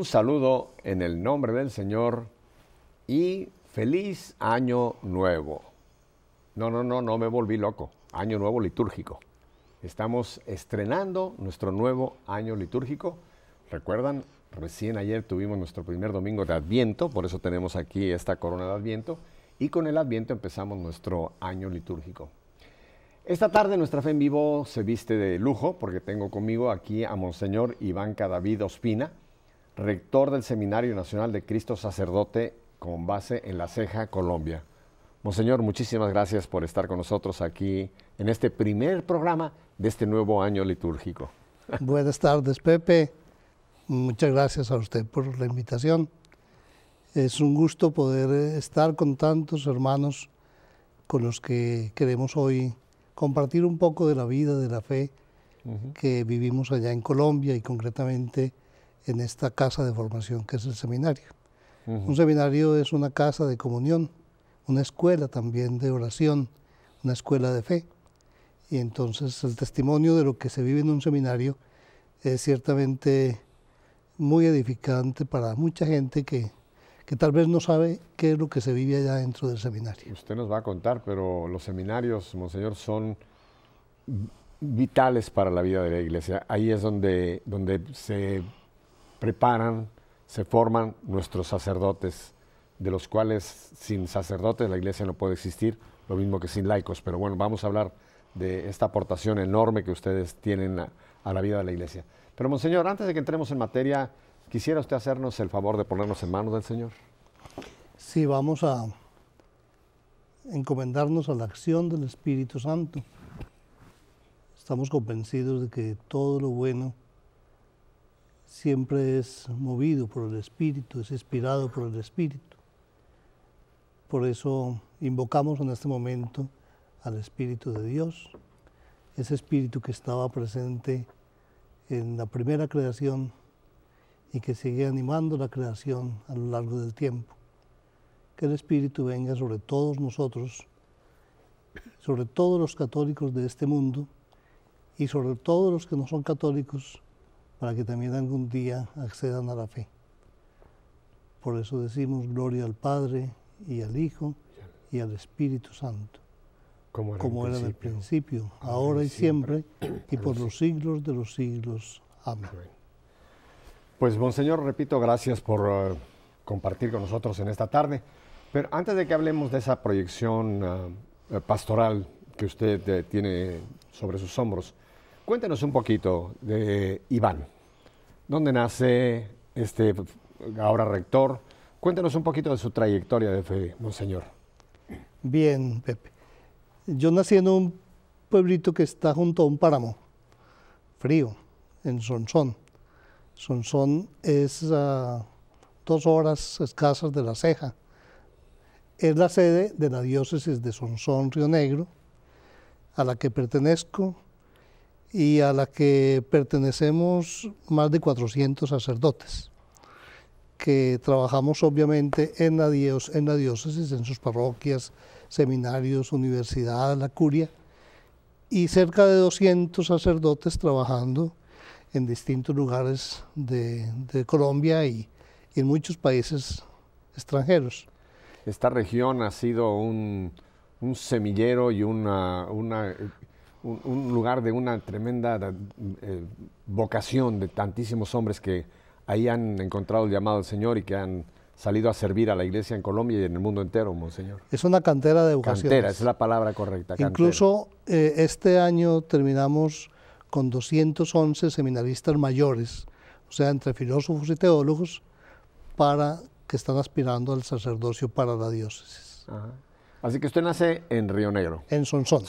saludo en el nombre del Señor y feliz año nuevo. No me volví loco. Año nuevo litúrgico. Estamos estrenando nuestro nuevo año litúrgico. ¿Recuerdan? Recién ayer tuvimos nuestro primer domingo de Adviento, por eso tenemos aquí esta corona de Adviento, y con el Adviento empezamos nuestro año litúrgico. Esta tarde nuestra fe en vivo se viste de lujo, porque tengo conmigo aquí a Monseñor Iván Cadavid Ospina, rector del Seminario Nacional de Cristo Sacerdote, con base en La Ceja, Colombia. Monseñor, muchísimas gracias por estar con nosotros aquí en este primer programa de este nuevo año litúrgico. Buenas tardes, Pepe. Muchas gracias a usted por la invitación. Es un gusto poder estar con tantos hermanos con los que queremos hoy compartir un poco de la vida, de la fe que vivimos allá en Colombia y concretamente en esta casa de formación que es el seminario. Un seminario es una casa de comunión, una escuela también de oración, una escuela de fe. Y entonces el testimonio de lo que se vive en un seminario es ciertamente muy edificante para mucha gente que tal vez no sabe qué es lo que se vive allá dentro del seminario. Usted nos va a contar, pero los seminarios, Monseñor, son vitales para la vida de la Iglesia. Ahí es donde se preparan, se forman nuestros sacerdotes, de los cuales sin sacerdotes la Iglesia no puede existir, lo mismo que sin laicos. Pero bueno, vamos a hablar de esta aportación enorme que ustedes tienen a la vida de la Iglesia. Pero, Monseñor, antes de que entremos en materia, ¿quisiera usted hacernos el favor de ponernos en manos del Señor? Sí, vamos a encomendarnos a la acción del Espíritu Santo. Estamos convencidos de que todo lo bueno siempre es movido por el Espíritu, es inspirado por el Espíritu. Por eso invocamos en este momento al Espíritu de Dios, ese Espíritu que estaba presente en la primera creación y que sigue animando la creación a lo largo del tiempo. Que el Espíritu venga sobre todos nosotros, sobre todos los católicos de este mundo y sobre todos los que no son católicos, para que también algún día accedan a la fe. Por eso decimos gloria al Padre y al Hijo y al Espíritu Santo, como era en el principio, ahora y siempre, y por los siglos de los siglos. Amén. Pues, Monseñor, repito, gracias por compartir con nosotros en esta tarde. Pero antes de que hablemos de esa proyección pastoral que usted tiene sobre sus hombros, cuéntenos un poquito de Iván. ¿Dónde nace ahora rector? Cuéntenos un poquito de su trayectoria de fe, Monseñor. Bien, Pepe. Yo nací en un pueblito que está junto a un páramo frío, en Sonsón. Sonsón es a 2 horas escasas de La Ceja. Es la sede de la diócesis de Sonsón, Río Negro, a la que pertenezco y a la que pertenecemos más de 400 sacerdotes, que trabajamos obviamente en la diócesis, en sus parroquias, seminarios, universidad, la curia, y cerca de 200 sacerdotes trabajando en distintos lugares de Colombia y en muchos países extranjeros. Esta región ha sido un semillero y un lugar de una tremenda vocación de tantísimos hombres que ahí han encontrado el llamado del Señor y que han salido a servir a la Iglesia en Colombia y en el mundo entero, Monseñor. Es una cantera de vocaciones. Cantera, esa es la palabra correcta. Cantera. Incluso este año terminamos con 211 seminaristas mayores, o sea, entre filósofos y teólogos, que están aspirando al sacerdocio para la diócesis. Ajá. Así que usted nace en Río Negro. En Sonsón.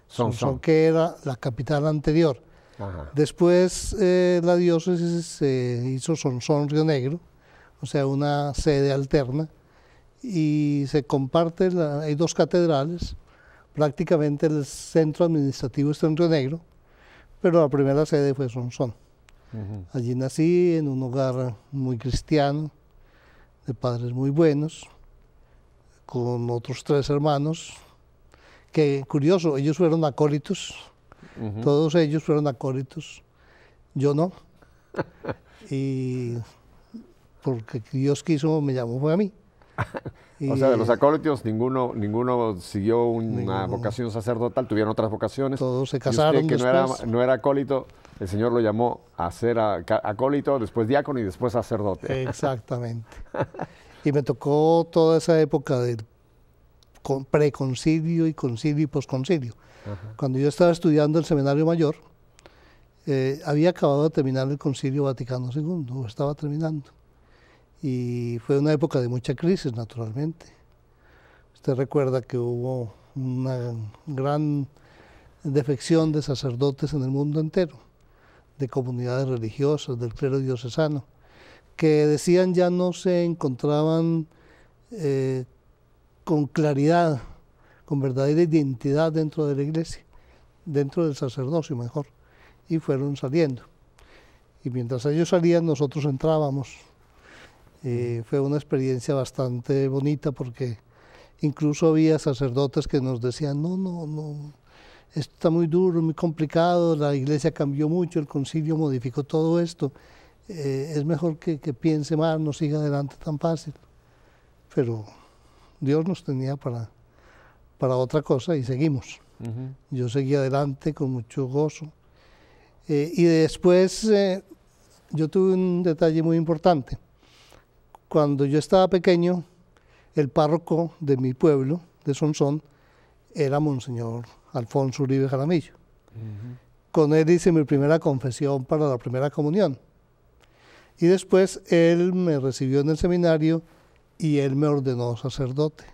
Sonsón, que era la capital anterior. Ajá. Después la diócesis se hizo Sonsón, Río Negro, o sea, una sede alterna, y se comparte, hay 2 catedrales, prácticamente el centro administrativo está en Río Negro, pero la primera sede fue Sonsón. Allí nací en un hogar muy cristiano, de padres muy buenos, con otros 3 hermanos, que curioso, ellos fueron acólitos, todos ellos fueron acólitos, yo no, y porque Dios quiso, me llamó fue a mí. O sea, de los acólitos, ninguno siguió una vocación sacerdotal, tuvieron otras vocaciones. Todos se casaron. Y usted, que no era acólito, el Señor lo llamó a ser acólito, después diácono y después sacerdote. Exactamente. Y me tocó toda esa época del preconcilio y concilio y posconcilio. Cuando yo estaba estudiando el seminario mayor, había acabado de terminar el Concilio Vaticano II, o estaba terminando. Y fue una época de mucha crisis, naturalmente. Usted recuerda que hubo una gran defección de sacerdotes en el mundo entero, de comunidades religiosas, del clero diocesano, que decían ya no se encontraban con claridad, con verdadera identidad dentro de la iglesia, dentro del sacerdocio mejor, y fueron saliendo. Y mientras ellos salían, nosotros entrábamos. Fue una experiencia bastante bonita porque incluso había sacerdotes que nos decían, no, esto está muy duro, muy complicado, la iglesia cambió mucho, el concilio modificó todo esto, es mejor que piense más, no siga adelante tan fácil. Pero Dios nos tenía para otra cosa y seguimos. Yo seguí adelante con mucho gozo. Y después yo tuve un detalle muy importante. Cuando yo estaba pequeño, el párroco de mi pueblo, de Sonsón, era Monseñor Alfonso Uribe Jaramillo. Con él hice mi primera confesión para la primera comunión. Y después él me recibió en el seminario y él me ordenó sacerdote.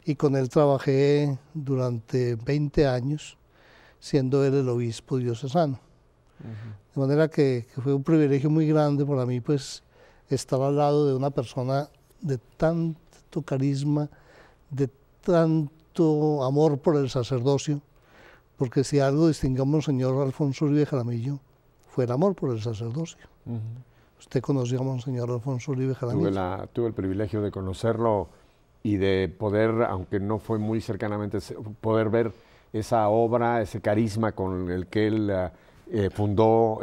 Y con él trabajé durante 20 años, siendo él el obispo diocesano. De manera que fue un privilegio muy grande para mí, pues, estar al lado de una persona de tanto carisma, de tanto amor por el sacerdocio, porque si algo distinguió a Monseñor Alfonso Uribe Jaramillo fue el amor por el sacerdocio. Usted conoció a Monseñor Alfonso Uribe Jaramillo. Tuve el privilegio de conocerlo y de poder, aunque no fue muy cercanamente, poder ver esa obra, ese carisma con el que él fundó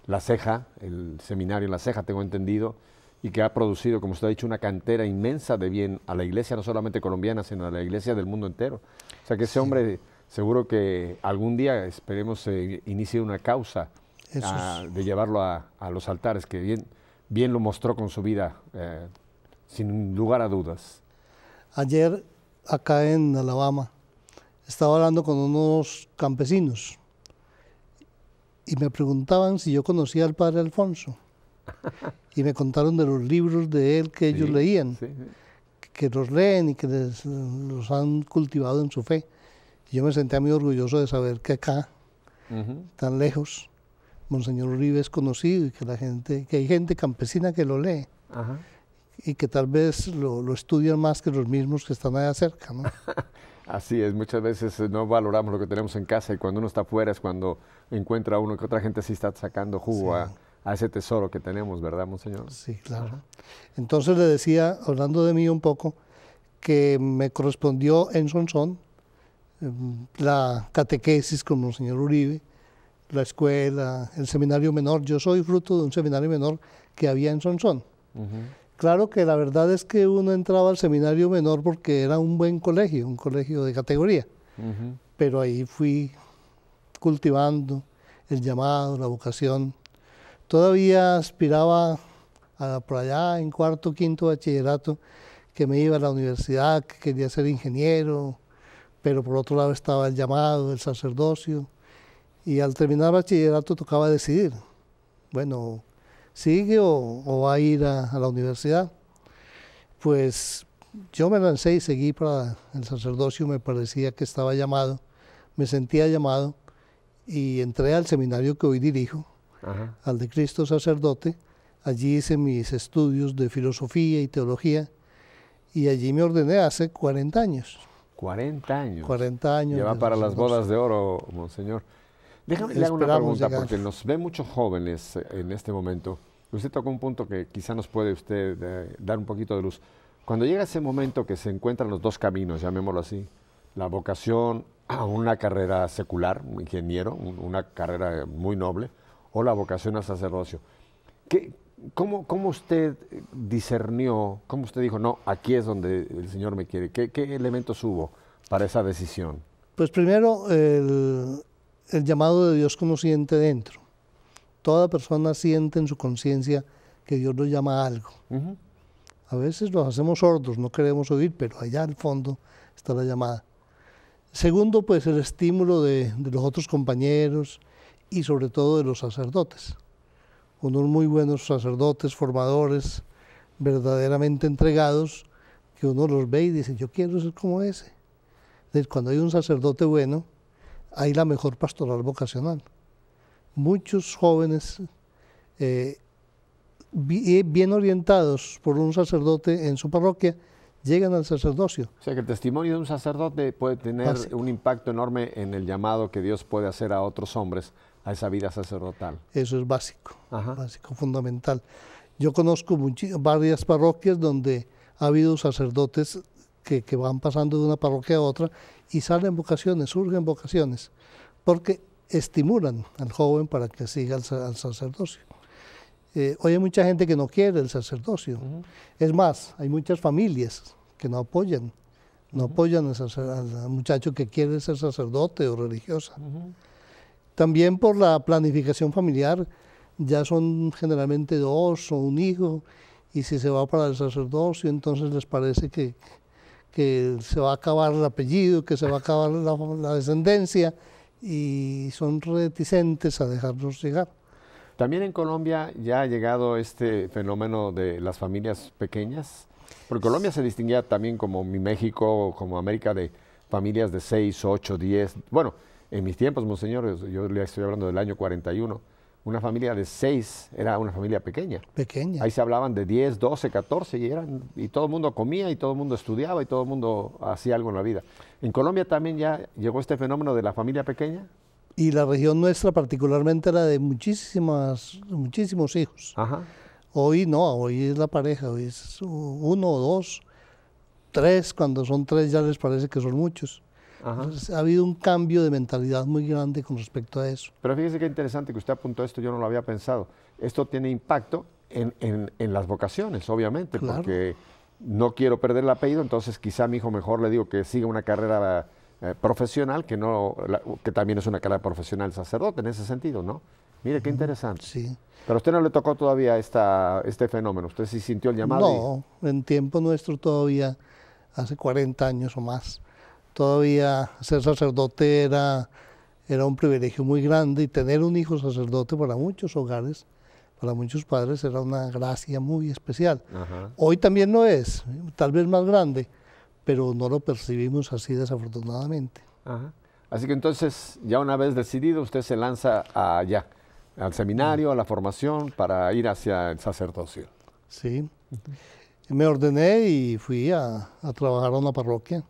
La Ceja, el seminario La Ceja, tengo entendido, y que ha producido, como usted ha dicho, una cantera inmensa de bien a la iglesia, no solamente colombiana, sino a la iglesia del mundo entero. O sea que ese hombre, seguro que algún día, esperemos, inicie una causa de llevarlo a los altares, que bien lo mostró con su vida, sin lugar a dudas. Ayer, acá en Alabama, estaba hablando con unos campesinos y me preguntaban si yo conocía al padre Alfonso. Y me contaron de los libros de él que ellos leían, que los leen y que los han cultivado en su fe. Y yo me sentía muy orgulloso de saber que acá, tan lejos, Monseñor Uribe es conocido y que hay gente campesina que lo lee. Y que tal vez lo estudian más que los mismos que están allá cerca, ¿no? Así es, muchas veces no valoramos lo que tenemos en casa y cuando uno está afuera es cuando encuentra uno que otra gente sí está sacando jugo a ese tesoro que tenemos, ¿verdad, Monseñor? Sí, claro. Entonces le decía, hablando de mí un poco, que me correspondió en Sonsón la catequesis con Monseñor Uribe, la escuela, el seminario menor. Yo soy fruto de un seminario menor que había en Sonsón. Claro que la verdad es que uno entraba al seminario menor porque era un buen colegio, un colegio de categoría. Pero ahí fui cultivando el llamado, la vocación. Todavía aspiraba por allá en cuarto, quinto bachillerato, que me iba a la universidad, que quería ser ingeniero, pero por otro lado estaba el llamado, el sacerdocio. Y al terminar bachillerato tocaba decidir, bueno, ¿sigue o va a ir a la universidad? Pues yo me lancé y seguí para el sacerdocio, me parecía que estaba llamado, me sentía llamado y entré al seminario que hoy dirijo, al de Cristo Sacerdote. Allí hice mis estudios de filosofía y teología y allí me ordené hace 40 años. 40 años. 40 años. Ya va para las bodas de oro, Monseñor. Déjame le hago una pregunta, porque nos ven muchos jóvenes en este momento. Usted tocó un punto que quizá nos puede usted dar un poquito de luz. Cuando llega ese momento que se encuentran los dos caminos, llamémoslo así, la vocación a una carrera secular, un ingeniero, una carrera muy noble, o la vocación al sacerdocio. ¿Cómo usted discernió, cómo usted dijo, no, aquí es donde el Señor me quiere? ¿Qué elementos hubo para esa decisión? Pues primero, el llamado de Dios que uno siente dentro. Toda persona siente en su conciencia que Dios nos llama a algo. Ujú. A veces los hacemos sordos, no queremos oír, pero allá al fondo está la llamada. Segundo, pues el estímulo de los otros compañeros y sobre todo de los sacerdotes. Unos muy buenos sacerdotes, formadores, verdaderamente entregados, que uno los ve y dice, yo quiero ser como ese. Entonces, cuando hay un sacerdote bueno, hay la mejor pastoral vocacional. Muchos jóvenes bien orientados por un sacerdote en su parroquia llegan al sacerdocio. O sea, que el testimonio de un sacerdote puede tener Básico. un impacto enorme en el llamado que Dios puede hacer a otros hombres a esa vida sacerdotal. Eso es básico, Ajá. básico, fundamental. Yo conozco varias parroquias donde ha habido sacerdotes que van pasando de una parroquia a otra y salen vocaciones, surgen vocaciones, porque estimulan al joven para que siga al sacerdocio. Hoy hay mucha gente que no quiere el sacerdocio. Es más, hay muchas familias que no apoyan al muchacho que quiere ser sacerdote o religiosa. También por la planificación familiar, ya son generalmente dos o un hijo, y si se va para el sacerdocio, entonces les parece que se va a acabar el apellido, que se va a acabar la descendencia, y son reticentes a dejarlos llegar. También en Colombia ya ha llegado este fenómeno de las familias pequeñas, porque Colombia se distinguía también como mi México, como América, de familias de 6, 8, 10. Bueno, en mis tiempos, monseñor, yo le estoy hablando del año 41, una familia de 6 era una familia pequeña. Pequeña. Ahí se hablaban de 10, 12, 14 y todo el mundo comía y todo el mundo estudiaba y todo el mundo hacía algo en la vida. ¿En Colombia también ya llegó este fenómeno de la familia pequeña? Y la región nuestra particularmente era de muchísimos hijos. Ajá. Hoy no, hoy es la pareja, hoy es uno o dos, tres, cuando son tres ya les parece que son muchos. Ajá. Entonces, ha habido un cambio de mentalidad muy grande con respecto a eso. Pero fíjese qué interesante que usted apuntó esto, yo no lo había pensado. Esto tiene impacto en las vocaciones, obviamente, Claro. porque no quiero perder el apellido, entonces quizá a mi hijo mejor le digo que siga una carrera profesional, que también es una carrera profesional sacerdote en ese sentido, ¿no? Mire, qué interesante. Sí. Pero a usted no le tocó todavía este fenómeno, usted sí sintió el llamado. No, en tiempo nuestro todavía, hace 40 años o más, todavía ser sacerdote era un privilegio muy grande, y tener un hijo sacerdote para muchos hogares, para muchos padres, era una gracia muy especial. Ajá. Hoy también lo es, tal vez más grande, pero no lo percibimos así desafortunadamente. Ajá. Así que entonces, ya una vez decidido, usted se lanza allá, al seminario, a la formación, para ir hacia el sacerdocio. Sí. Me ordené y fui a trabajar a una parroquia,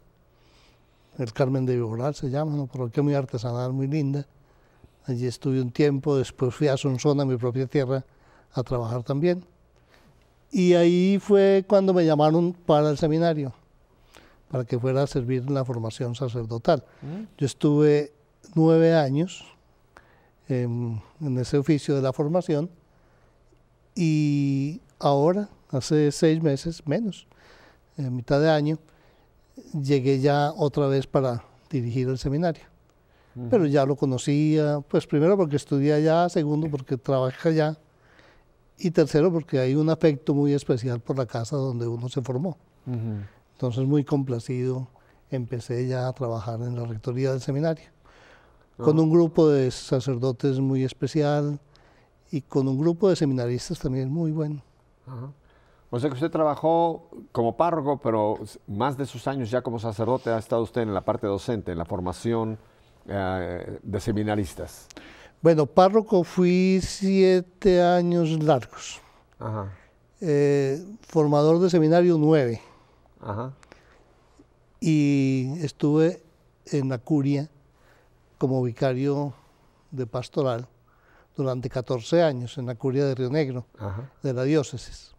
el Carmen de Viboral se llama, una parroquia muy artesanal, muy linda. Allí estuve un tiempo, después fui a Sonsón, a mi propia tierra, a trabajar también. Y ahí fue cuando me llamaron para el seminario, para que fuera a servir en la formación sacerdotal. Yo estuve 9 años en ese oficio de la formación, y ahora, hace 6 meses, menos, en mitad de año, llegué ya otra vez para dirigir el seminario. Pero ya lo conocía, pues primero porque estudié allá, segundo porque trabajé allá, y tercero porque hay un afecto muy especial por la casa donde uno se formó. Entonces, muy complacido, empecé ya a trabajar en la rectoría del seminario, con un grupo de sacerdotes muy especial y con un grupo de seminaristas también muy bueno. Ajá. O sea que usted trabajó como párroco, pero más de sus años ya como sacerdote ha estado usted en la parte docente, en la formación de seminaristas. Bueno, párroco fui 7 años largos. Ajá. Formador de seminario 9. Ajá. Y estuve en la curia como vicario de pastoral durante 14 años, en la curia de Río Negro, Ajá. de la diócesis.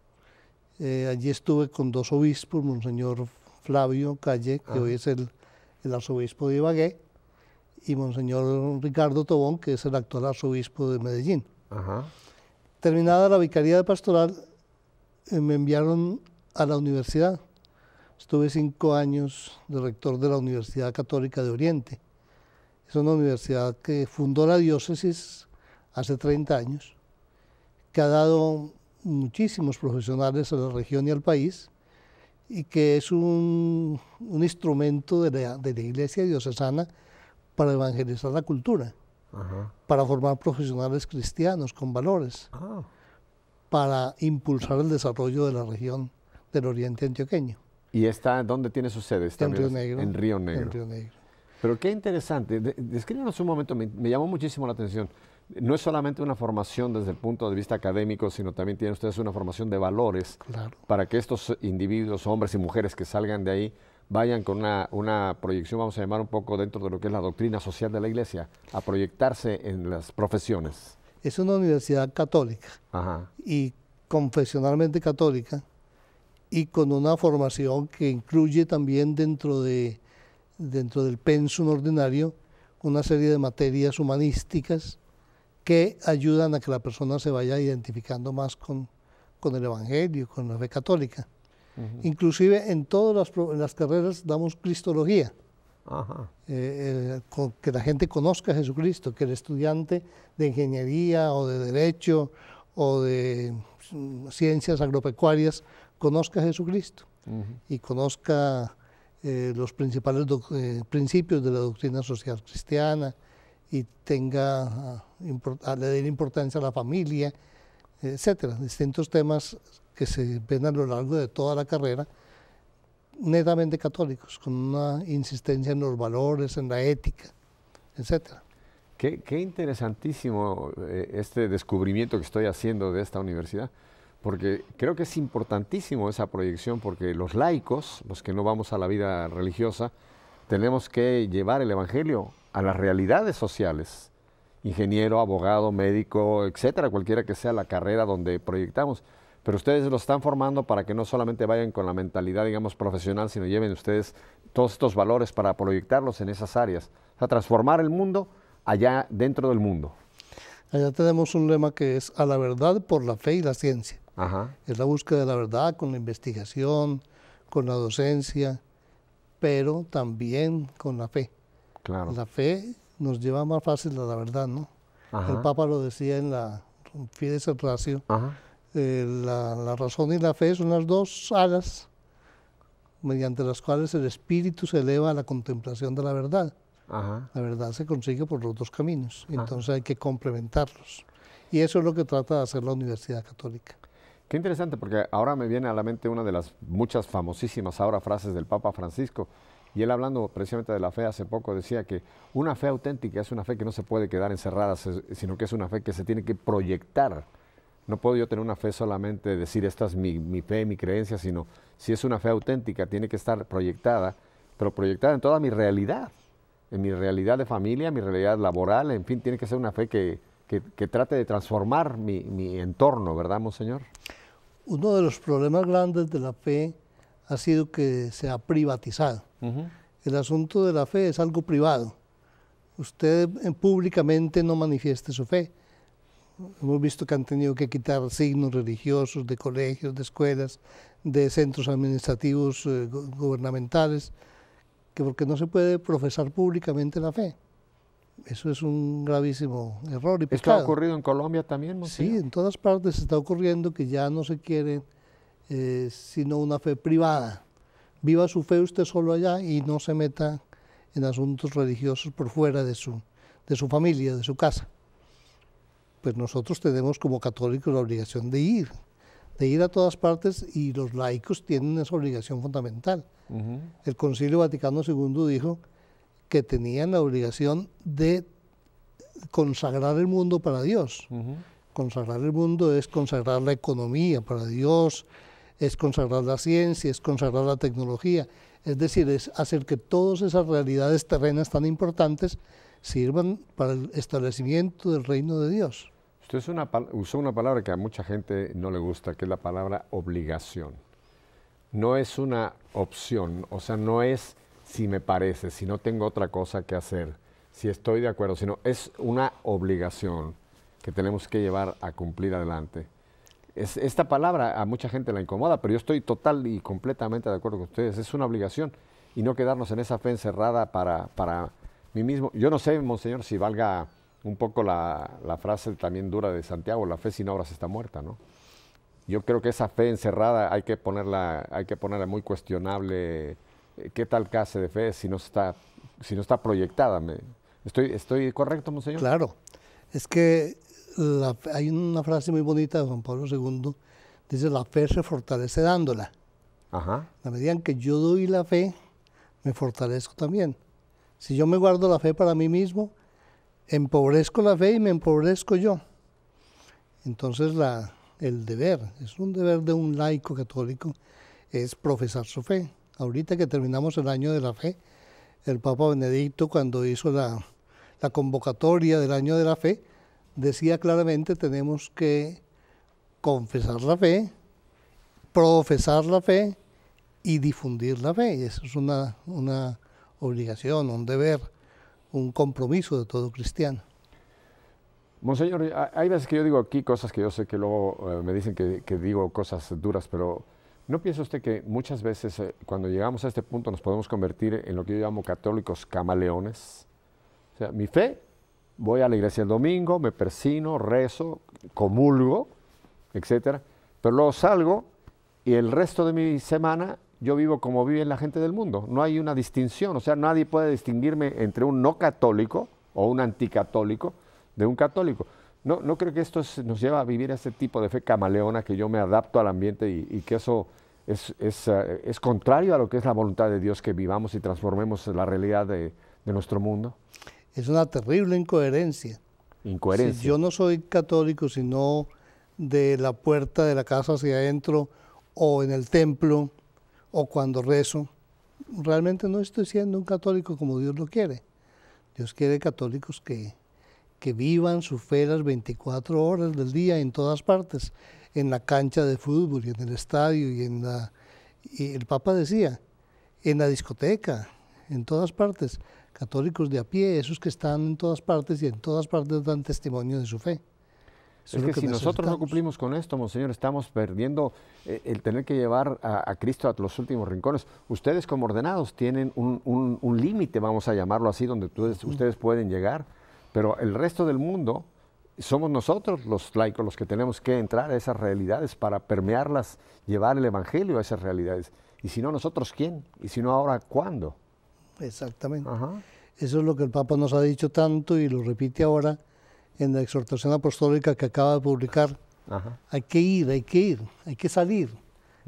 Allí estuve con 2 obispos, Monseñor Flavio Calle, que hoy es el arzobispo de Ibagué, y Monseñor Ricardo Tobón, que es el actual arzobispo de Medellín. Ajá. Terminada la vicaría de pastoral, me enviaron a la universidad. Estuve 5 años de rector de la Universidad Católica de Oriente. Es una universidad que fundó la diócesis hace 30 años, que ha dado muchísimos profesionales a la región y al país, y que es un instrumento de la Iglesia diocesana para evangelizar la cultura, para formar profesionales cristianos con valores, para impulsar el desarrollo de la región del Oriente Antioqueño. ¿Y dónde tiene su sede? En Río Negro. En Río Negro. En Río Negro. Pero qué interesante. Descríbanos un momento, me llamó muchísimo la atención. No es solamente una formación desde el punto de vista académico, sino también tienen ustedes una formación de valores, claro, para que estos individuos, hombres y mujeres que salgan de ahí, vayan con una proyección, vamos a llamar un poco dentro de lo que es la doctrina social de la Iglesia, a proyectarse en las profesiones. Es una universidad católica y confesionalmente católica, y con una formación que incluye también dentro del pensum ordinario una serie de materias humanísticas que ayudan a que la persona se vaya identificando más con el Evangelio, con la fe católica. Inclusive en todas las carreras damos cristología, que la gente conozca a Jesucristo, que el estudiante de ingeniería o de derecho o de ciencias agropecuarias conozca a Jesucristo y conozca los principales principios de la doctrina social cristiana, y le dé importancia a la familia, etcétera. Distintos temas que se ven a lo largo de toda la carrera, netamente católicos, con una insistencia en los valores, en la ética, etcétera. Qué interesantísimo este descubrimiento que estoy haciendo de esta universidad, porque creo que es importantísimo esa proyección, porque los laicos, los que no vamos a la vida religiosa, tenemos que llevar el Evangelio a las realidades sociales, ingeniero, abogado, médico, etcétera, cualquiera que sea la carrera donde proyectamos. Pero ustedes lo están formando para que no solamente vayan con la mentalidad, digamos, profesional, sino lleven ustedes todos estos valores para proyectarlos en esas áreas. O sea, transformar el mundo allá dentro del mundo. Allá tenemos un lema que es a la verdad por la fe y la ciencia. Es la búsqueda de la verdad con la investigación, con la docencia, pero también con la fe. Claro. La fe nos lleva más fácil a la verdad, ¿no? El Papa lo decía en la Fides et Ratio. La razón y la fe son las dos alas mediante las cuales el espíritu se eleva a la contemplación de la verdad. La verdad se consigue por los dos caminos, entonces hay que complementarlos. Y eso es lo que trata de hacer la Universidad Católica. Qué interesante, porque ahora me viene a la mente una de las muchas famosísimas ahora frases del Papa Francisco, y él hablando precisamente de la fe hace poco decía que una fe auténtica es una fe que no se puede quedar encerrada, sino que es una fe que se tiene que proyectar. No puedo yo tener una fe solamente decir esta es mi fe, mi creencia, sino si es una fe auténtica tiene que estar proyectada, pero proyectada en toda mi realidad, en mi realidad de familia, mi realidad laboral, en fin, tiene que ser una fe que trate de transformar mi entorno, ¿verdad, Monseñor? Uno de los problemas grandes de la fe ha sido que se ha privatizado. El asunto de la fe es algo privado. Usted públicamente no manifieste su fe. Hemos visto que han tenido que quitar signos religiosos de colegios, de escuelas, de centros administrativos gubernamentales, porque no se puede profesar públicamente la fe. Eso es un gravísimo error y pecado. ¿Esto ha ocurrido en Colombia también, Monseñor? Sí, en todas partes está ocurriendo que ya no se quiere sino una fe privada. Viva su fe usted solo allá y no se meta en asuntos religiosos por fuera de su familia, de su casa. Pues nosotros tenemos como católicos la obligación de ir a todas partes, y los laicos tienen esa obligación fundamental. El Concilio Vaticano II dijo que tenían la obligación de consagrar el mundo para Dios. Consagrar el mundo es consagrar la economía para Dios, es consagrar la ciencia, es consagrar la tecnología, es decir, es hacer que todas esas realidades terrenas tan importantes sirvan para el establecimiento del reino de Dios. Usted usó una palabra que a mucha gente no le gusta, que es la palabra obligación. No es una opción, o sea, no es si me parece, si no tengo otra cosa que hacer, si estoy de acuerdo, sino es una obligación. que tenemos que llevar a cumplir adelante. Esta palabra a mucha gente la incomoda, pero yo estoy total y completamente de acuerdo con ustedes. Es una obligación y no quedarnos en esa fe encerrada para mí mismo. Yo no sé, monseñor, si valga un poco la frase también dura de Santiago, la fe sin obras está muerta, ¿no? Yo creo que esa fe encerrada hay que ponerla muy cuestionable. ¿Qué tal clase de fe si no está proyectada? ¿Estoy correcto, monseñor? Claro, es que hay una frase muy bonita de Juan Pablo II, dice: la fe se fortalece dándola. Ajá. A medida en que yo doy la fe, me fortalezco también. Si yo me guardo la fe para mí mismo, empobrezco la fe y me empobrezco yo. Entonces el deber, es un deber de un laico católico, es profesar su fe. Ahorita que terminamos el año de la fe, el Papa Benedicto, cuando hizo la convocatoria del año de la fe, decía claramente: tenemos que confesar la fe, profesar la fe y difundir la fe. Y eso es una obligación, un deber, un compromiso de todo cristiano. Monseñor, hay veces que yo digo aquí cosas que yo sé que luego me dicen que digo cosas duras, pero ¿no piensa usted que muchas veces cuando llegamos a este punto nos podemos convertir en lo que yo llamo católicos camaleones? O sea, mi fe, voy a la iglesia el domingo, me persino, rezo, comulgo, etcétera, pero luego salgo y el resto de mi semana yo vivo como vive la gente del mundo. No hay una distinción, o sea, nadie puede distinguirme entre un no católico o un anticatólico de un católico. No creo que esto nos lleva a vivir este tipo de fe camaleona, que yo me adapto al ambiente y que eso es contrario a lo que es la voluntad de Dios, que vivamos y transformemos la realidad de nuestro mundo. Es una terrible incoherencia. Incoherencia. Si yo no soy católico, sino de la puerta de la casa hacia adentro, o en el templo, o cuando rezo, realmente no estoy siendo un católico como Dios lo quiere. Dios quiere católicos que vivan su fe las 24 horas del día en todas partes, en la cancha de fútbol y en el estadio y el Papa decía, en la discoteca, en todas partes. Católicos de a pie, esos que están en todas partes y en todas partes dan testimonio de su fe. Eso es que si nosotros no cumplimos con esto, monseñor, estamos perdiendo el tener que llevar a Cristo a los últimos rincones. Ustedes como ordenados tienen un límite, vamos a llamarlo así, donde ustedes pueden llegar, pero el resto del mundo somos nosotros los laicos los que tenemos que entrar a esas realidades para permearlas, llevar el evangelio a esas realidades. Y si no nosotros, ¿quién? Y si no ahora, ¿cuándo? Exactamente. Ajá. Eso es lo que el Papa nos ha dicho tanto y lo repite ahora en la exhortación apostólica que acaba de publicar. Ajá. Hay que ir, hay que salir.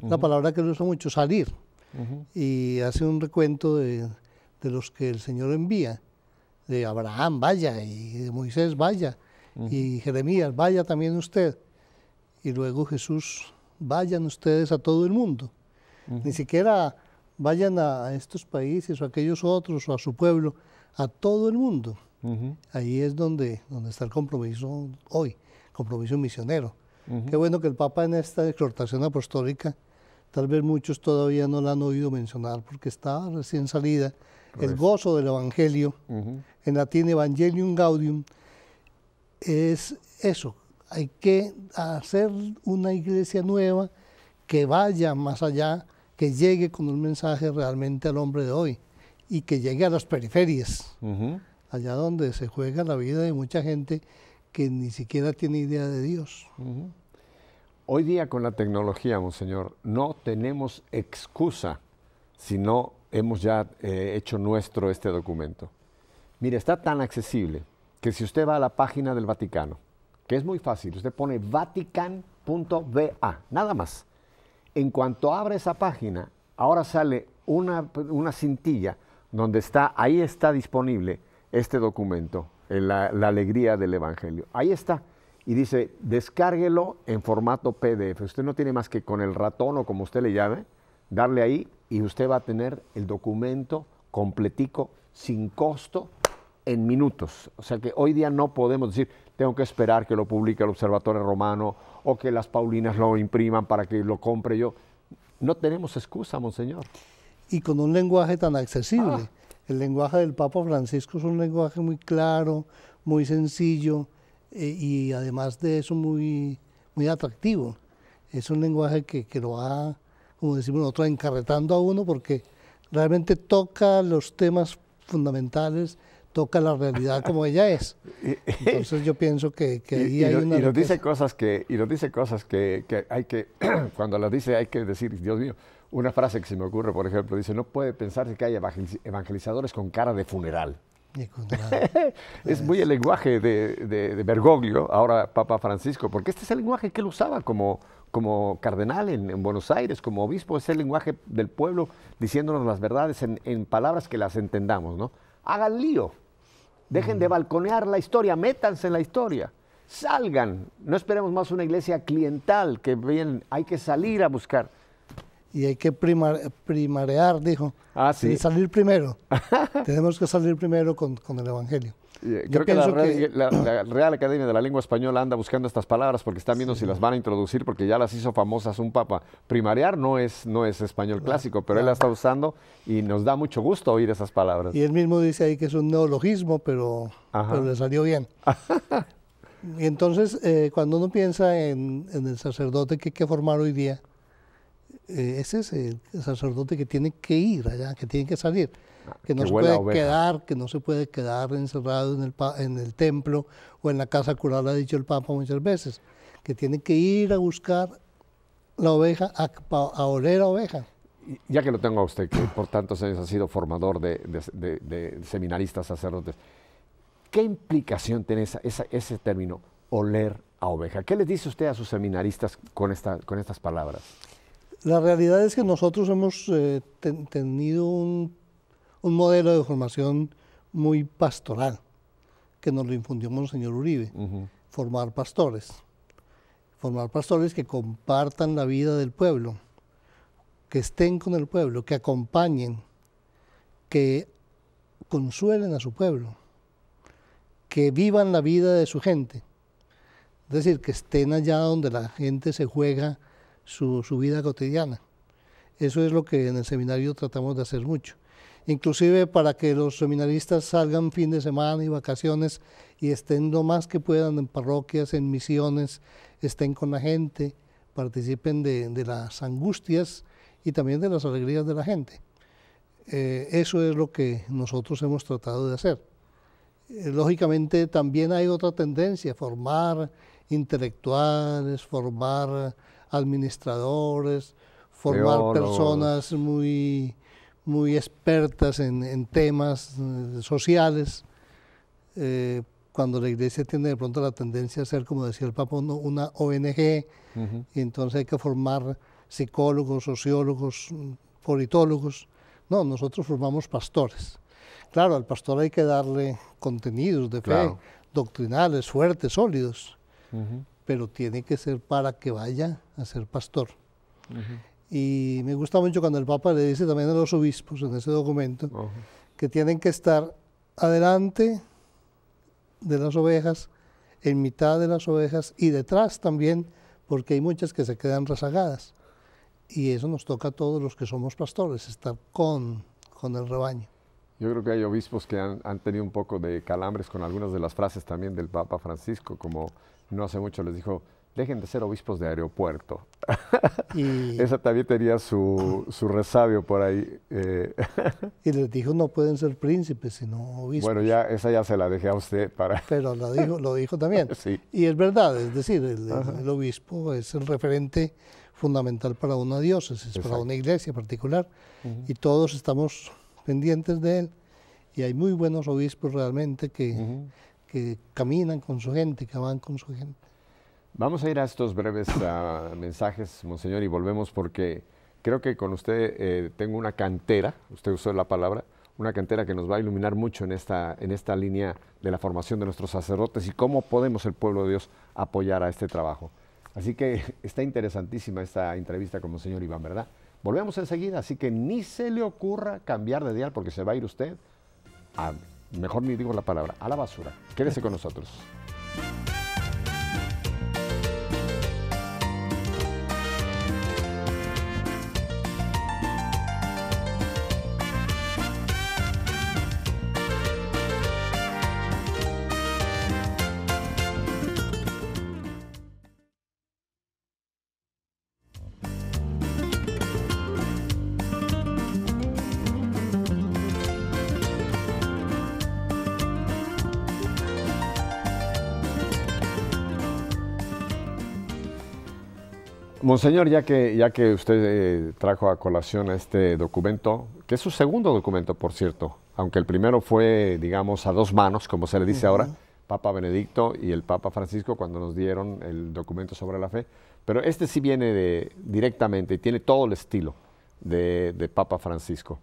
La palabra que él usa mucho, salir. Y hace un recuento de los que el Señor envía. De Abraham, vaya, y de Moisés, vaya, y Jeremías, vaya también usted. Y luego Jesús, vayan ustedes a todo el mundo. Ni siquiera vayan a estos países o a aquellos otros o a su pueblo, a todo el mundo. Ahí es donde está el compromiso hoy, compromiso misionero. Qué bueno que el Papa en esta exhortación apostólica, tal vez muchos todavía no la han oído mencionar porque está recién salida, el gozo del Evangelio, en latín Evangelium Gaudium, es eso. Hay que hacer una iglesia nueva que vaya más allá, que llegue con un mensaje realmente al hombre de hoy y que llegue a las periferias, allá donde se juega la vida de mucha gente que ni siquiera tiene idea de Dios. Hoy día con la tecnología, monseñor, no tenemos excusa si no hemos ya hecho nuestro este documento. Mire, está tan accesible que si usted va a la página del Vaticano, que es muy fácil, usted pone vatican.va, nada más. En cuanto abre esa página, ahora sale una cintilla donde ahí está disponible este documento, la alegría del Evangelio. Ahí está. Y dice, descárguelo en formato PDF. Usted no tiene más que con el ratón o como usted le llame, darle ahí y usted va a tener el documento completico, sin costo, en minutos. O sea que hoy día no podemos decir, tengo que esperar que lo publique el Observatorio Romano o que las Paulinas lo impriman para que lo compre yo. No tenemos excusa, monseñor. Y con un lenguaje tan accesible. El lenguaje del Papa Francisco es un lenguaje muy claro, muy sencillo. y además de eso muy, muy atractivo. Es un lenguaje que lo va, como decimos nosotros, encarretando a uno porque realmente toca los temas fundamentales, toca la realidad como ella es. Entonces yo pienso que ahí hay una y nos dice riqueza. cosas que hay que, cuando las dice hay que decir, Dios mío, una frase que se me ocurre, por ejemplo, dice, no puede pensarse que hay evangelizadores con cara de funeral. Es muy el lenguaje de Bergoglio, ahora Papa Francisco, porque este es el lenguaje que él usaba como cardenal en Buenos Aires, como obispo, es el lenguaje del pueblo diciéndonos las verdades en palabras que las entendamos, ¿no? Hagan lío, dejen de balconear la historia, métanse en la historia, salgan, no esperemos más una iglesia cliental, que bien, hay que salir a buscar. Y hay que primarear, dijo. Ah, sí. Salir primero. Tenemos que salir primero con el Evangelio. Creo que la Real Academia de la Lengua Española anda buscando estas palabras porque están viendo si las van a introducir porque ya las hizo famosas un papa. Primarear no es español clásico, pero él la está usando y nos da mucho gusto oír esas palabras. Y él mismo dice ahí que es un neologismo, pero le salió bien. Y entonces, cuando uno piensa en el sacerdote que hay que formar hoy día, ese es el sacerdote que tiene que ir allá, que tiene que salir, que no se puede quedar, que no se puede quedar encerrado en el templo o en la casa cural, ha dicho el Papa muchas veces, que tiene que ir a buscar la oveja, a oler a oveja. Ya que lo tengo a usted, que por tantos años ha sido formador de seminaristas, sacerdotes, ¿qué implicación tiene ese término, oler a oveja? ¿Qué les dice usted a sus seminaristas con estas palabras? La realidad es que nosotros hemos tenido un modelo de formación muy pastoral, que nos lo infundió Monseñor Uribe, formar pastores que compartan la vida del pueblo, que estén con el pueblo, que acompañen, que consuelen a su pueblo, que vivan la vida de su gente, es decir, que estén allá donde la gente se juega su vida cotidiana. Eso es lo que en el seminario tratamos de hacer mucho. Inclusive para que los seminaristas salgan fin de semana y vacaciones y estén lo más que puedan en parroquias, en misiones, estén con la gente, participen de las angustias y también de las alegrías de la gente. Eso es lo que nosotros hemos tratado de hacer. Lógicamente también hay otra tendencia, formar intelectuales, formar administradores, formar teólogos, personas muy expertas en temas sociales, cuando la iglesia tiene de pronto la tendencia a ser, como decía el Papa, una ONG, y entonces hay que formar psicólogos, sociólogos, politólogos. No, nosotros formamos pastores. Claro, al pastor hay que darle contenidos de fe, doctrinales, fuertes, sólidos, pero tiene que ser para que vaya a ser pastor. Y me gusta mucho cuando el Papa le dice también a los obispos en ese documento que tienen que estar adelante de las ovejas, en mitad de las ovejas y detrás también, porque hay muchas que se quedan rezagadas. Y eso nos toca a todos los que somos pastores, estar con el rebaño. Yo creo que hay obispos que han tenido un poco de calambres con algunas de las frases también del Papa Francisco, como no hace mucho les dijo, dejen de ser obispos de aeropuerto. Y esa también tenía su resabio por ahí. Y les dijo, no pueden ser príncipes, sino obispos. Bueno, esa ya se la dejé a usted para... Pero lo dijo también. Sí. Y es verdad, es decir, el obispo es el referente fundamental para una diócesis, para una iglesia particular, y todos estamos pendientes de él, y hay muy buenos obispos realmente que caminan con su gente, que van con su gente. Vamos a ir a estos breves mensajes, Monseñor, y volvemos porque creo que con usted tengo una cantera, usted usó la palabra, una cantera que nos va a iluminar mucho en esta línea de la formación de nuestros sacerdotes y cómo podemos el pueblo de Dios apoyar a este trabajo. Así que está interesantísima esta entrevista con Monseñor Iván, ¿verdad? Volvemos enseguida, así que ni se le ocurra cambiar de dial porque se va a ir usted a, mejor ni digo la palabra, a la basura. Quédese con nosotros. Monseñor, ya que usted trajo a colación este documento, que es su segundo documento, por cierto, aunque el primero fue, digamos, a dos manos, como se le dice ahora, Papa Benedicto y el Papa Francisco cuando nos dieron el documento sobre la fe, pero este sí viene directamente y tiene todo el estilo de Papa Francisco.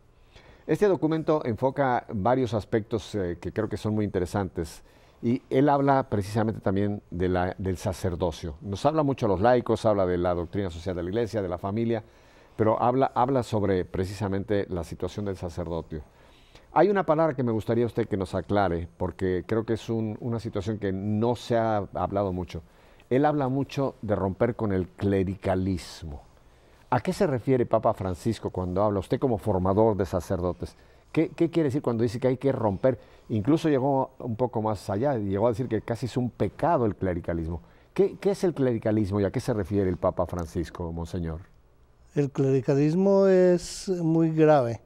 Este documento enfoca varios aspectos que creo que son muy interesantes y él habla precisamente también del sacerdocio. Nos habla mucho a los laicos, habla de la doctrina social de la Iglesia, de la familia, pero habla sobre precisamente la situación del sacerdocio. Hay una palabra que me gustaría usted que nos aclare, porque creo que es una situación que no se ha hablado mucho. Él habla mucho de romper con el clericalismo. ¿A qué se refiere Papa Francisco cuando habla, usted como formador de sacerdotes? ¿Qué quiere decir cuando dice que hay que romper? Incluso llegó un poco más allá, llegó a decir que casi es un pecado el clericalismo. ¿Qué es el clericalismo y a qué se refiere el Papa Francisco, Monseñor? El clericalismo es muy grave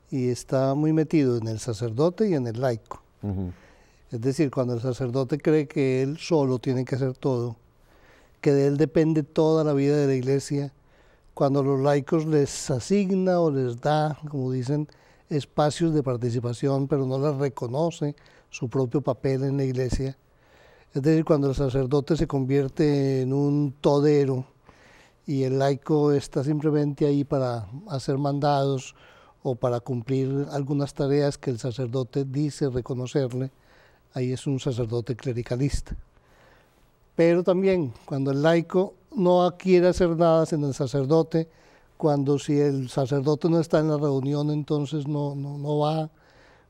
y está muy metido en el sacerdote y en el laico. Es decir, cuando el sacerdote cree que él solo tiene que hacer todo, que de él depende toda la vida de la Iglesia, cuando los laicos les asigna o les da, como dicen, espacios de participación, pero no les reconoce su propio papel en la Iglesia. Es decir, cuando el sacerdote se convierte en un todero y el laico está simplemente ahí para hacer mandados o para cumplir algunas tareas que el sacerdote dice reconocerle, ahí es un sacerdote clericalista. Pero también cuando el laico no quiere hacer nada sin el sacerdote, cuando si el sacerdote no está en la reunión entonces no va,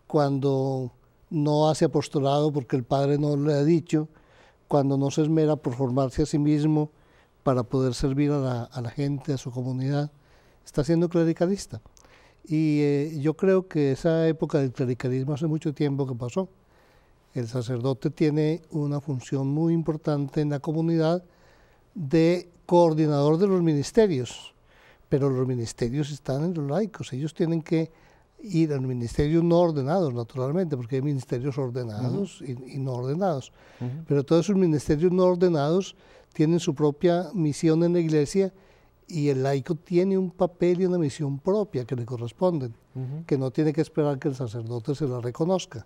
cuando no hace apostolado porque el padre no le ha dicho, cuando no se esmera por formarse a sí mismo para poder servir a la gente, a su comunidad, está siendo clericalista. Y yo creo que esa época del clericalismo hace mucho tiempo que pasó. El sacerdote tiene una función muy importante en la comunidad de coordinador de los ministerios, pero los ministerios están en los laicos, ellos tienen que ir a los ministerios no ordenados, naturalmente, porque hay ministerios ordenados y no ordenados, pero todos esos ministerios no ordenados tienen su propia misión en la Iglesia y el laico tiene un papel y una misión propia que le corresponden, que no tiene que esperar que el sacerdote se la reconozca.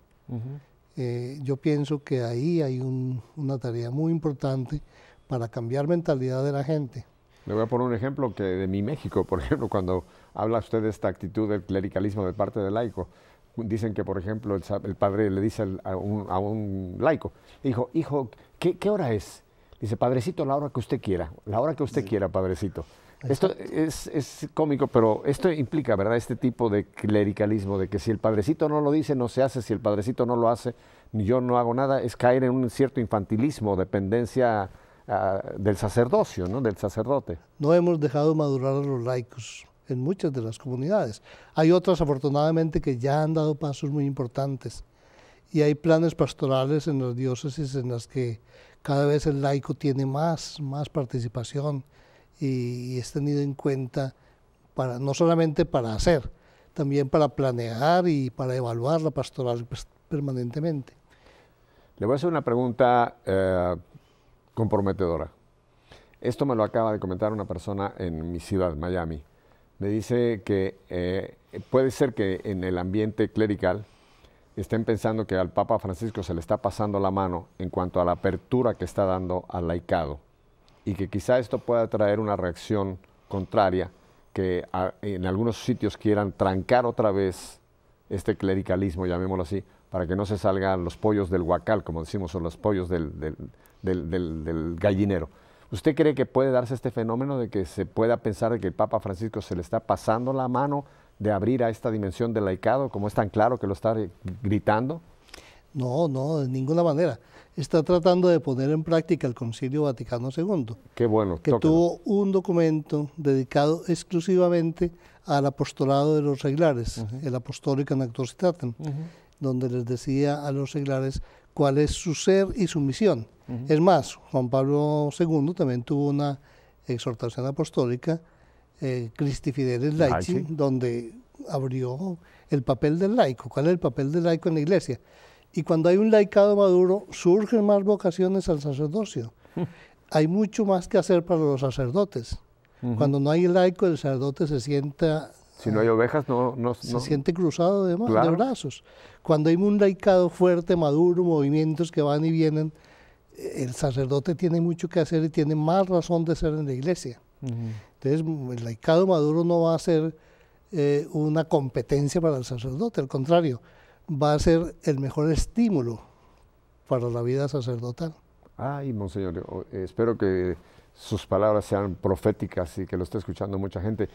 Yo pienso que ahí hay una tarea muy importante para cambiar mentalidad de la gente. Le voy a poner un ejemplo que de mi México, por ejemplo, cuando habla usted de esta actitud del clericalismo de parte del laico, dicen que, por ejemplo, el padre le dice a un laico, hijo, ¿qué hora es? Dice, padrecito, la hora que usted quiera, la hora que usted quiera, padrecito. Esto es cómico, pero esto implica, ¿verdad?, este tipo de clericalismo, de que si el padrecito no lo dice, no se hace, si el padrecito no lo hace, ni yo no hago nada, es caer en un cierto infantilismo, dependencia del sacerdocio, ¿no?, del sacerdote. No hemos dejado madurar a los laicos en muchas de las comunidades. Hay otras, afortunadamente, que ya han dado pasos muy importantes. Y hay planes pastorales en las diócesis en las que cada vez el laico tiene más participación y es tenido en cuenta no solamente para hacer, también para planear y para evaluar la pastoral permanentemente. Le voy a hacer una pregunta comprometedora. Esto me lo acaba de comentar una persona en mi ciudad, Miami. Me dice que puede ser que en el ambiente clerical estén pensando que al Papa Francisco se le está pasando la mano en cuanto a la apertura que está dando al laicado y que quizá esto pueda traer una reacción contraria, que en algunos sitios quieran trancar otra vez este clericalismo, llamémoslo así, para que no se salgan los pollos del huacal, como decimos, o los pollos del gallinero. ¿Usted cree que puede darse este fenómeno de que se pueda pensar de que el Papa Francisco se le está pasando la mano de abrir a esta dimensión del laicado, como es tan claro que lo está gritando? No, de ninguna manera. Está tratando de poner en práctica el Concilio Vaticano II. Qué bueno. Que tuvo un documento dedicado exclusivamente al apostolado de los seglares, el Apostolica Actuositatem, donde les decía a los seglares cuál es su ser y su misión. Es más, Juan Pablo II también tuvo una exhortación apostólica, Christi Fideles Laici, donde abrió el papel del laico. ¿Cuál es el papel del laico en la Iglesia? Y cuando hay un laicado maduro, surgen más vocaciones al sacerdocio. Hay mucho más que hacer para los sacerdotes. Cuando no hay laico, el sacerdote se sienta... Si no hay ovejas, se siente cruzado de Claro. brazos. Cuando hay un laicado fuerte, maduro, movimientos que van y vienen, el sacerdote tiene mucho que hacer y tiene más razón de ser en la iglesia. Entonces, el laicado maduro no va a ser una competencia para el sacerdote, al contrario, va a ser el mejor estímulo para la vida sacerdotal. Ay, monseñor, espero que sus palabras sean proféticas y que lo esté escuchando mucha gente.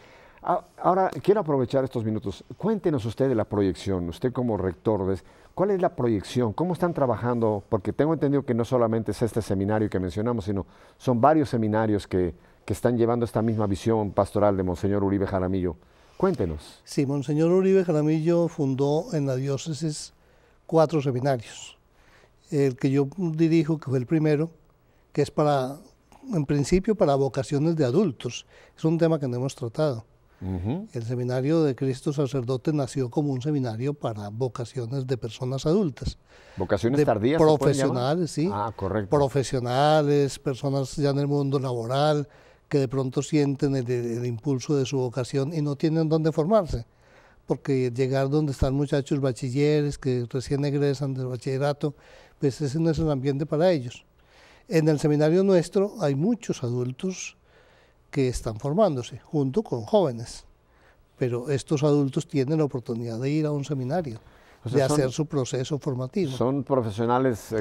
Ahora, quiero aprovechar estos minutos. Cuéntenos usted de la proyección, usted como rector, ¿cuál es la proyección? ¿Cómo están trabajando? Porque tengo entendido que no solamente es este seminario que mencionamos, sino son varios seminarios que están llevando esta misma visión pastoral de Monseñor Uribe Jaramillo. Cuéntenos. Sí, Monseñor Uribe Jaramillo fundó en la diócesis 4 seminarios. El que yo dirijo, que fue el primero, que es en principio para vocaciones de adultos. Es un tema que no hemos tratado. El Seminario de Cristo Sacerdote nació como un seminario para vocaciones de personas adultas. ¿Vocaciones tardías? Profesionales, sí. Ah, correcto. Profesionales, personas ya en el mundo laboral, que de pronto sienten el impulso de su vocación y no tienen dónde formarse. Porque llegar donde están muchachos bachilleres que recién egresan del bachillerato, pues ese no es el ambiente para ellos. En el seminario nuestro hay muchos adultos que están formándose, junto con jóvenes. Pero estos adultos tienen la oportunidad de ir a un seminario, de hacer su proceso formativo. ¿Son profesionales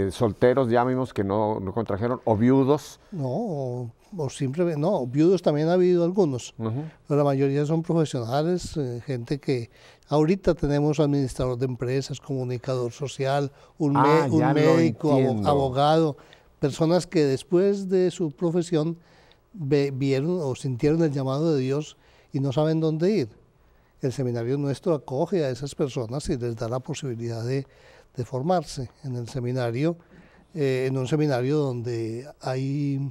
solteros, llamémoslos, que no contrajeron, o viudos? No, o simplemente, no, viudos también ha habido algunos, pero la mayoría son profesionales, gente que ahorita tenemos administrador de empresas, comunicador social, un médico, abogado, personas que después de su profesión vieron o sintieron el llamado de Dios y no saben dónde ir. El seminario nuestro acoge a esas personas y les da la posibilidad de formarse en el seminario, en un seminario donde hay,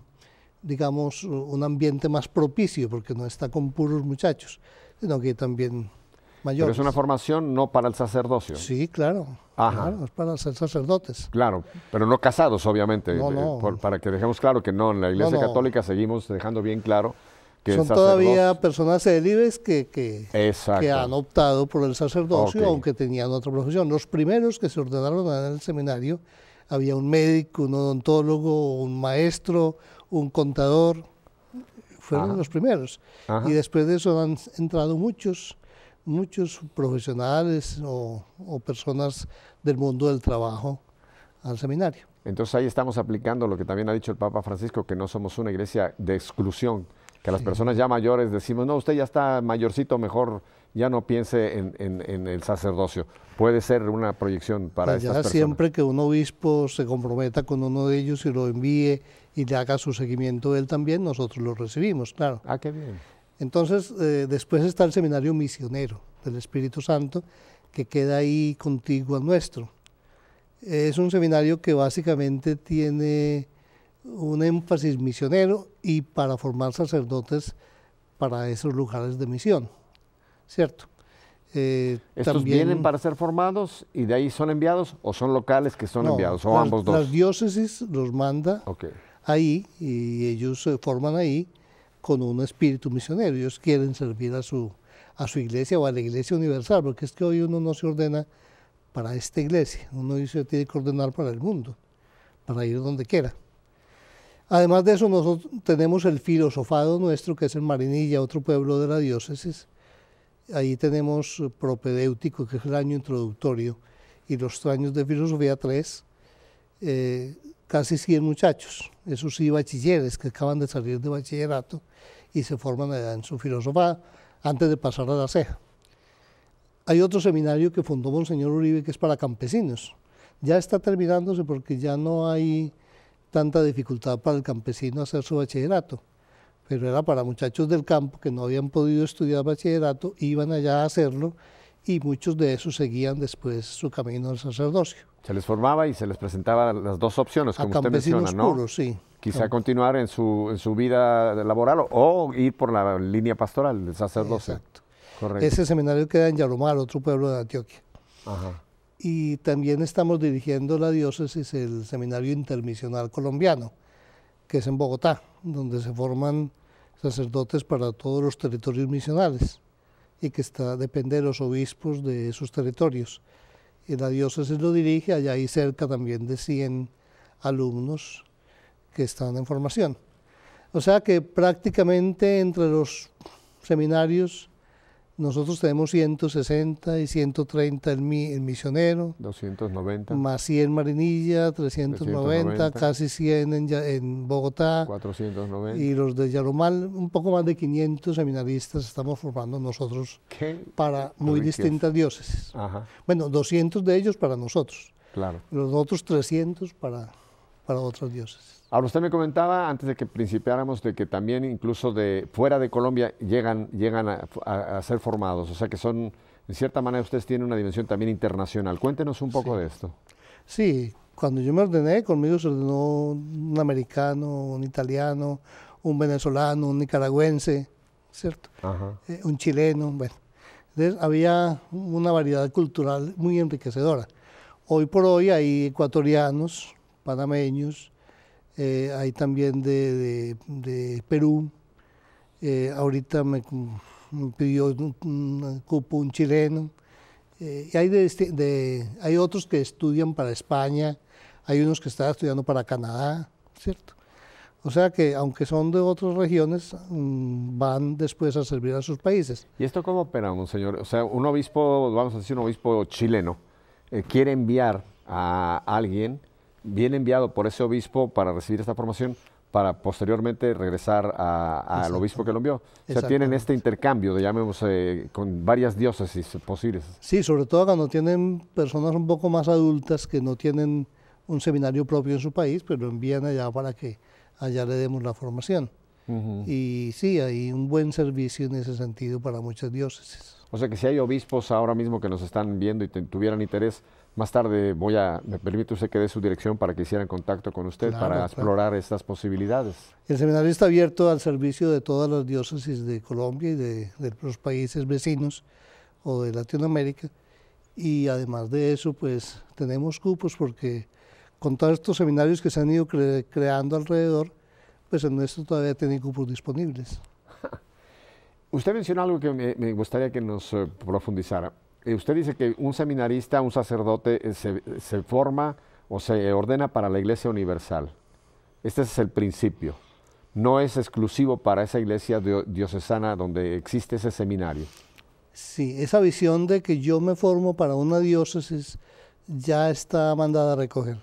digamos, un ambiente más propicio, porque no está con puros muchachos, sino que también mayores. Pero es una formación no para el sacerdocio. Sí, claro. Ajá. Claro, es para ser sacerdotes. Claro, pero no casados, obviamente. No. Para que dejemos claro que no, en la Iglesia Católica seguimos dejando bien claro que son todavía personas célibes que han optado por el sacerdocio, aunque tenían otra profesión. Los primeros que se ordenaron en el seminario, había un médico, un odontólogo, un maestro, un contador, fueron los primeros. Y después de eso han entrado muchos profesionales o personas del mundo del trabajo al seminario. Entonces ahí estamos aplicando lo que también ha dicho el Papa Francisco, que no somos una iglesia de exclusión, que a las personas ya mayores decimos, no, usted ya está mayorcito, mejor ya no piense en el sacerdocio. Puede ser una proyección para estas personas. Siempre que un obispo se comprometa con uno de ellos y lo envíe y le haga su seguimiento él también, nosotros lo recibimos, claro. Ah, qué bien. Entonces, después está el seminario misionero del Espíritu Santo, que queda ahí contiguo al nuestro. Es un seminario que básicamente tiene un énfasis misionero y para formar sacerdotes para esos lugares de misión, ¿cierto? ¿Estos vienen para ser formados y de ahí son enviados o son locales que son enviados o ambos dos? Las diócesis los manda ahí y ellos se forman ahí con un espíritu misionero. Ellos quieren servir a su iglesia o a la iglesia universal, porque es que hoy uno no se ordena para esta iglesia, uno se tiene que ordenar para el mundo, para ir donde quiera. Además de eso, nosotros tenemos el filosofado nuestro, que es en Marinilla, otro pueblo de la diócesis. Ahí tenemos propedéutico, que es el año introductorio, y los años de filosofía 3, casi 100 muchachos, esos sí bachilleres que acaban de salir de bachillerato y se forman allá en su filosofado antes de pasar a la ceja. Hay otro seminario que fundó Monseñor Uribe que es para campesinos. Ya está terminándose porque ya no hay tanta dificultad para el campesino hacer su bachillerato, pero era para muchachos del campo que no habían podido estudiar bachillerato, iban allá a hacerlo y muchos de esos seguían después su camino al sacerdocio. Se les formaba y se les presentaba las dos opciones, como usted menciona, ¿no? Puros, sí. Quizá continuar en su vida laboral o ir por la línea pastoral del sacerdocio. Exacto. Correcto. Ese seminario queda en Yaromar, otro pueblo de Antioquia. Ajá. Y también estamos dirigiendo la diócesis el Seminario Intermisional Colombiano, que es en Bogotá, donde se forman sacerdotes para todos los territorios misionales y que depende de los obispos de esos territorios. Y la diócesis lo dirige, allá hay cerca también de 100 alumnos que están en formación. O sea que prácticamente entre los seminarios nosotros tenemos 160 y 130 el misionero, 290, más 100 Marinilla, 390, casi 100 en Bogotá, 490. Y los de Yarumal, un poco más de 500 seminaristas estamos formando nosotros para muy distintas diócesis. Ajá. Bueno, 200 de ellos para nosotros, claro. Los otros 300 para otras diócesis. Ahora, usted me comentaba antes de que principiáramos de que también incluso de fuera de Colombia llegan a ser formados, o sea que son, en cierta manera ustedes tienen una dimensión también internacional. Cuéntenos un poco de esto. Sí, cuando yo me ordené, conmigo se ordenó un americano, un italiano, un venezolano, un nicaragüense, ¿cierto? Un chileno, bueno. Entonces había una variedad cultural muy enriquecedora. Hoy por hoy hay ecuatorianos, panameños, hay también de Perú, ahorita me pidió un cupo un chileno, y hay otros que estudian para España, hay unos que están estudiando para Canadá, ¿cierto? O sea que aunque son de otras regiones, van después a servir a sus países. ¿Y esto cómo opera, monseñor? O sea, un obispo, vamos a decir un obispo chileno, quiere enviar a alguien, viene enviado por ese obispo para recibir esta formación, para posteriormente regresar al obispo que lo envió. O sea, tienen este intercambio, llamemos, con varias diócesis posibles. Sí, sobre todo cuando tienen personas un poco más adultas que no tienen un seminario propio en su país, pero lo envían allá para que allá le demos la formación. Y sí, hay un buen servicio en ese sentido para muchas diócesis. O sea que si hay obispos ahora mismo que nos están viendo y tuvieran interés, más tarde me permite usted que dé su dirección para que hicieran contacto con usted para explorar estas posibilidades. El seminario está abierto al servicio de todas las diócesis de Colombia y de los países vecinos o de Latinoamérica. Y además de eso, pues tenemos cupos porque con todos estos seminarios que se han ido creando alrededor, pues el nuestro todavía tiene cupos disponibles. Usted mencionó algo que me gustaría que nos profundizara. Usted dice que un seminarista, un sacerdote, se forma o se ordena para la Iglesia Universal. Este es el principio. No es exclusivo para esa iglesia diocesana donde existe ese seminario. Sí, esa visión de que yo me formo para una diócesis ya está mandada a recoger.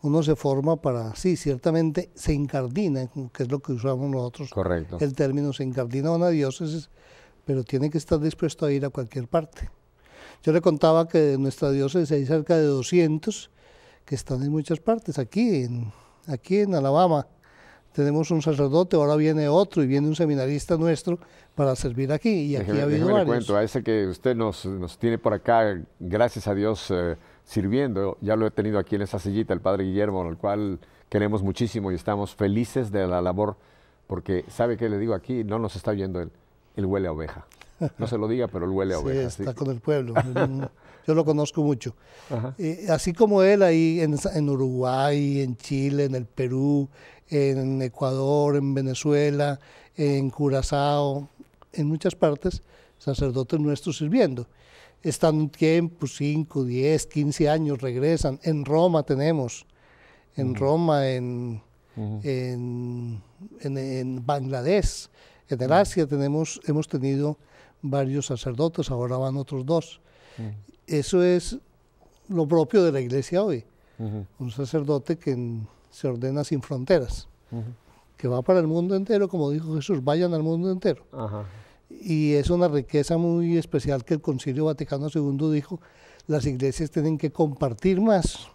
Uno se forma para, sí, ciertamente se incardina, que es lo que usamos nosotros. Correcto. El término se incardina a una diócesis, pero tiene que estar dispuesto a ir a cualquier parte. Yo le contaba que en nuestra diócesis hay cerca de 200 que están en muchas partes. Aquí en Alabama tenemos un sacerdote, ahora viene otro y viene un seminarista nuestro para servir aquí. Y aquí ha habido varios. Le cuento, a ese que usted nos tiene por acá, gracias a Dios, sirviendo. Ya lo he tenido aquí en esa sillita, el padre Guillermo, al cual queremos muchísimo y estamos felices de la labor, porque ¿sabe qué le digo aquí? No nos está oyendo él huele a oveja. No se lo diga, pero él huele a oveja. Sí, está con el pueblo. Yo lo conozco mucho. Así como él, ahí en Uruguay, en Chile, en el Perú, en Ecuador, en Venezuela, en Curazao, en muchas partes, sacerdotes nuestros sirviendo. Están un tiempo, 5, 10, 15 años, regresan. En Roma tenemos, en Roma, en Bangladesh, en el Asia hemos tenido varios sacerdotes, ahora van otros 2. Eso es lo propio de la iglesia hoy. Un sacerdote que se ordena sin fronteras, que va para el mundo entero, como dijo Jesús, vayan al mundo entero. Y es una riqueza muy especial que el Concilio Vaticano II dijo, las iglesias tienen que compartir más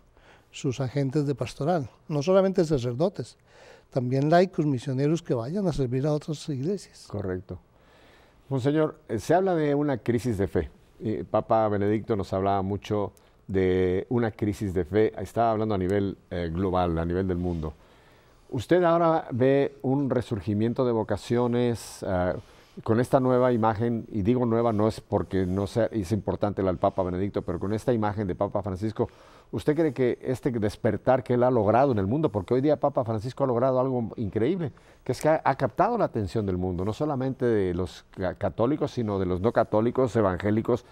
sus agentes de pastoral, no solamente sacerdotes, también laicos, misioneros que vayan a servir a otras iglesias. Correcto. Monseñor, se habla de una crisis de fe. Papa Benedicto nos hablaba mucho de una crisis de fe, estaba hablando a nivel global, a nivel del mundo. ¿Usted ahora ve un resurgimiento de vocaciones? con esta nueva imagen, y digo nueva no es porque no sea, es importante el Papa Benedicto, pero con esta imagen de Papa Francisco, ¿usted cree que este despertar que él ha logrado en el mundo, porque hoy día Papa Francisco ha logrado algo increíble, que es que ha captado la atención del mundo, no solamente de los católicos, sino de los no católicos, evangélicos,